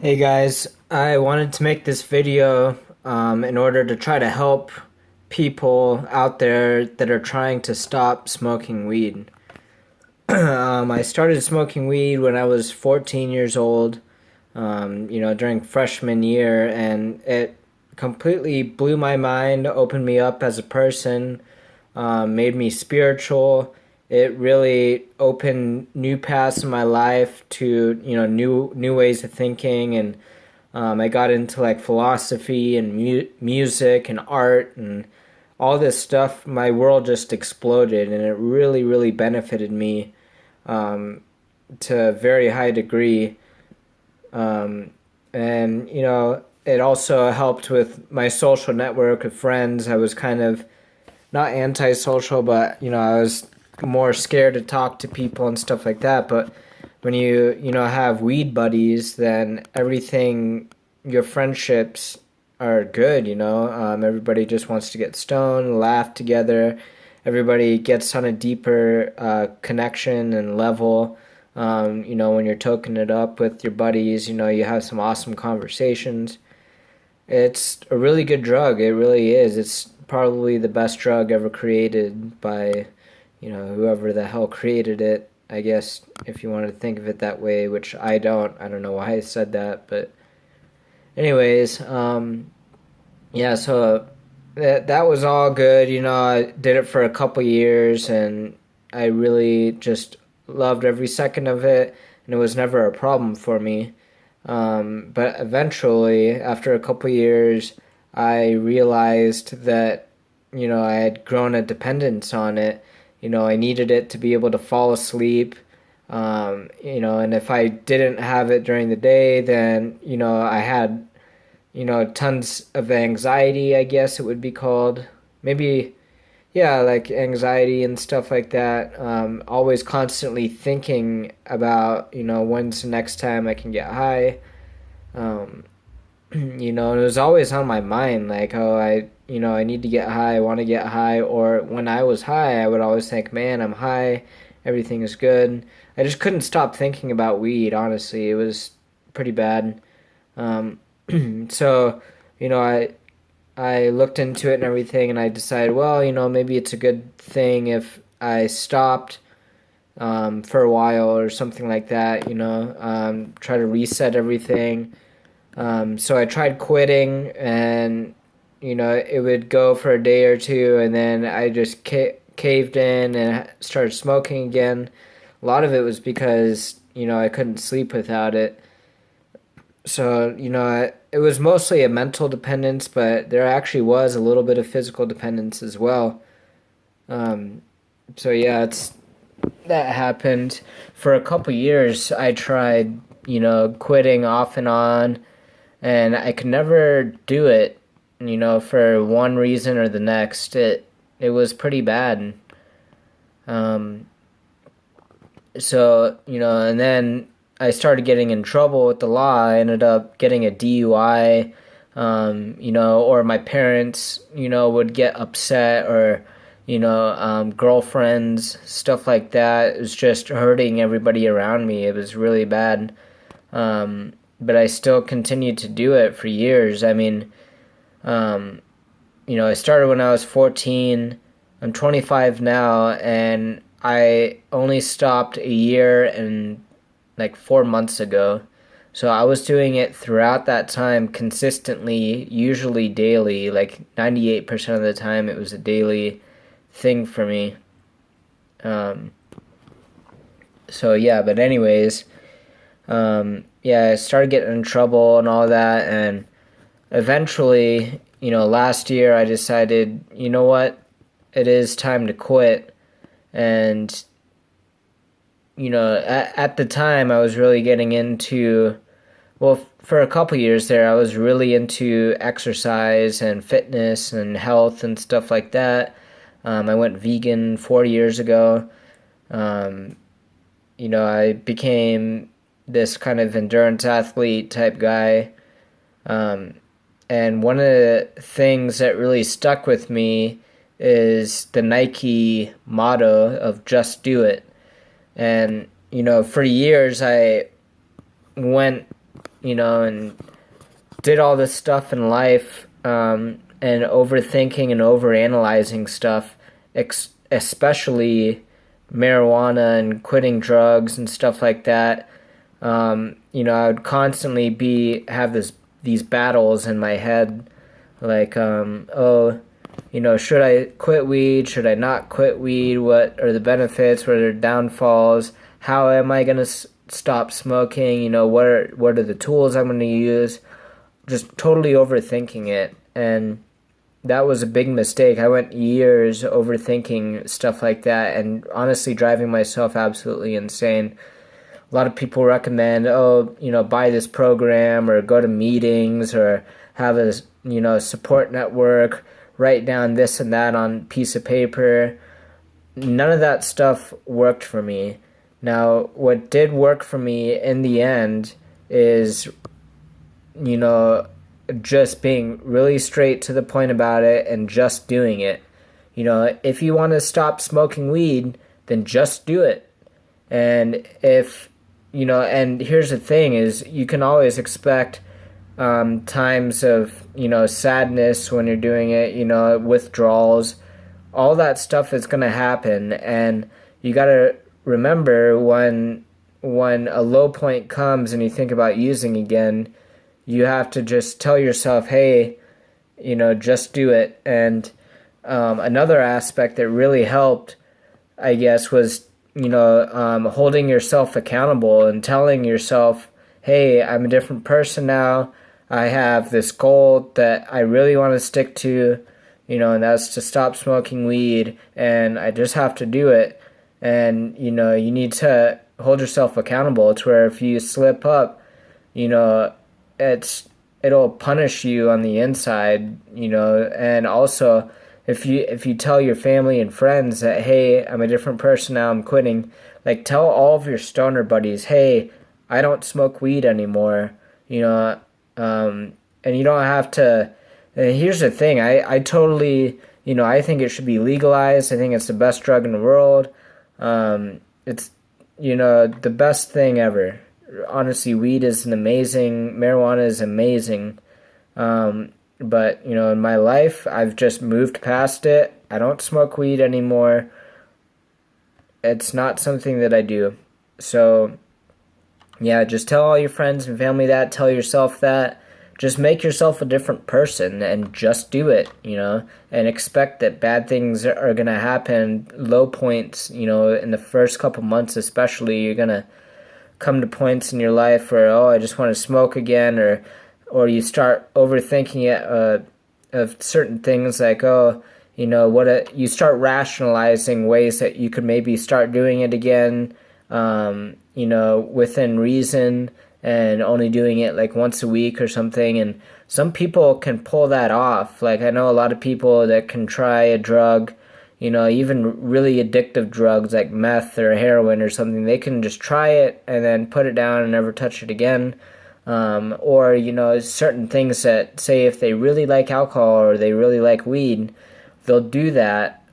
Hey guys, I wanted to make this video in order to try to help people out there that are trying to stop smoking weed. I started smoking weed when I was 14 years old, during freshman year, and it completely blew my mind, opened me up as a person, made me spiritual. It really opened new paths in my life to new ways of thinking, and I got into like philosophy and music and art and all this stuff. My world just exploded, and it really benefited me to a very high degree. And it also helped with my social network of friends. I was kind of not antisocial, but I was more scared to talk to people and stuff like that. But when you have weed buddies, then everything, your friendships are good. Everybody just wants to get stoned, laugh together. Everybody gets on a deeper connection and level. When you're toking it up with your buddies, you have some awesome conversations. It's a really good drug. It really is. It's probably the best drug ever created by, whoever the hell created it. I guess if you want to think of it that way, which I don't. I don't know why I said that, but anyways, yeah. So that was all good. I did it for a couple years, and I really just loved every second of it, and it was never a problem for me. But eventually, after a couple years, I realized that, I had grown a dependence on it. I needed it to be able to fall asleep. And if I didn't have it during the day, then, I had, tons of anxiety, I guess it would be called. Maybe, yeah, like anxiety and stuff like that. Always constantly thinking about, when's the next time I can get high. Um, and it was always on my mind, like, oh, I need to get high, I want to get high. Or when I was high, I would always think, man, I'm high, everything is good. I just couldn't stop thinking about weed, honestly. It was pretty bad. Um, so, you know, I looked into it and everything, and I decided, well, maybe it's a good thing if I stopped for a while or something like that, try to reset everything. So I tried quitting, and it would go for a day or two, and then I just caved in and started smoking again. A lot of it was because I couldn't sleep without it. So it was mostly a mental dependence, but there actually was a little bit of physical dependence as well. Um, so yeah, it's that happened for a couple years. I tried quitting off and on, and I could never do it, for one reason or the next. It was pretty bad. Um, and then I started getting in trouble with the law. I ended up getting a DUI, or my parents, would get upset, or, girlfriends, stuff like that. It was just hurting everybody around me. It was really bad. But I still continued to do it for years. I mean, I started when I was 14. I'm 25 now, and I only stopped a year and like 4 months ago. So I was doing it throughout that time consistently, usually daily. Like 98% of the time, it was a daily thing for me. Um, so yeah, but anyways, yeah, I started getting in trouble and all that, and eventually, last year I decided, you know what, it is time to quit. And at the time I was really getting into, well, for a couple years there I was really into exercise and fitness and health and stuff like that. I went vegan 4 years ago. um, I became this kind of endurance athlete type guy. um, and one of the things that really stuck with me is the Nike motto of "Just Do It." And for years I went and did all this stuff in life, and overthinking and overanalyzing stuff, especially marijuana and quitting drugs and stuff like that. I would constantly have these battles in my head, like, should I quit weed? Should I not quit weed? What are the benefits? What are the downfalls? How am I gonna stop smoking? What are the tools I'm gonna use? Just totally overthinking it, and that was a big mistake. I went years overthinking stuff like that, and honestly driving myself absolutely insane. A lot of people recommend, buy this program or go to meetings or have a support network, write down this and that on a piece of paper. None of that stuff worked for me. Now, what did work for me in the end is, just being really straight to the point about it and just doing it. If you want to stop smoking weed, then just do it. And and here's the thing is you can always expect times of, sadness when you're doing it, withdrawals. All that stuff is going to happen. And you got to remember when a low point comes and you think about using again, you have to just tell yourself, hey, just do it. And another aspect that really helped, I guess, was, holding yourself accountable and telling yourself, hey, I'm a different person now. I have this goal that I really want to stick to, and that's to stop smoking weed, and I just have to do it. And, you need to hold yourself accountable to where if you slip up, it'll punish you on the inside, and also if you tell your family and friends that, hey, I'm a different person now, I'm quitting, like tell all of your stoner buddies, hey, I don't smoke weed anymore, and you don't have to. And here's the thing, I totally, I think it should be legalized. I think it's the best drug in the world. It's, the best thing ever. Honestly, weed is marijuana is amazing. But, in my life, I've just moved past it. I don't smoke weed anymore. It's not something that I do. So, yeah, just tell all your friends and family that. Tell yourself that. Just make yourself a different person and just do it, and expect that bad things are going to happen. Low points, in the first couple months especially, you're going to come to points in your life where, I just want to smoke again, or you start overthinking it of certain things like, you start rationalizing ways that you could maybe start doing it again, within reason, and only doing it like once a week or something. And some people can pull that off. Like I know a lot of people that can try a drug, even really addictive drugs like meth or heroin or something. They can just try it and then put it down and never touch it again. Or, certain things that, say, if they really like alcohol or they really like weed, they'll do that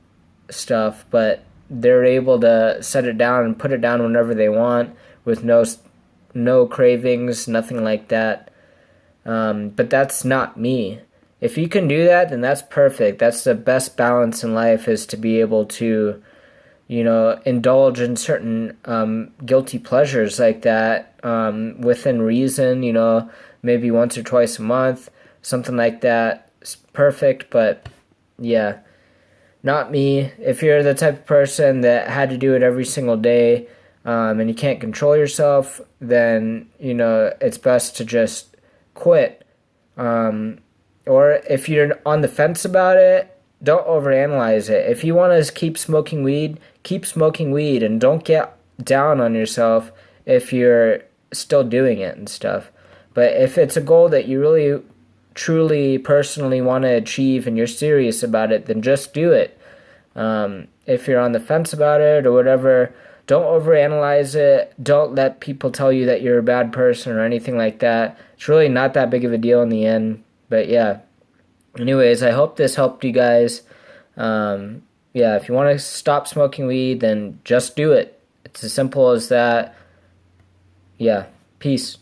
stuff, but they're able to set it down and put it down whenever they want with no cravings, nothing like that. But that's not me. If you can do that, then that's perfect. That's the best balance in life, is to be able to, indulge in certain guilty pleasures like that within reason, maybe once or twice a month, something like that. It's perfect, but yeah, not me. If you're the type of person that had to do it every single day, and you can't control yourself, then, it's best to just quit. Or if you're on the fence about it, don't overanalyze it. If you want to keep smoking weed, and don't get down on yourself if you're still doing it and stuff. But if it's a goal that you really, truly, personally want to achieve and you're serious about it, then just do it. If you're on the fence about it or whatever, don't overanalyze it. Don't let people tell you that you're a bad person or anything like that. It's really not that big of a deal in the end. But yeah. Anyways, I hope this helped you guys. If you want to stop smoking weed, then just do it. It's as simple as that. Yeah. Peace.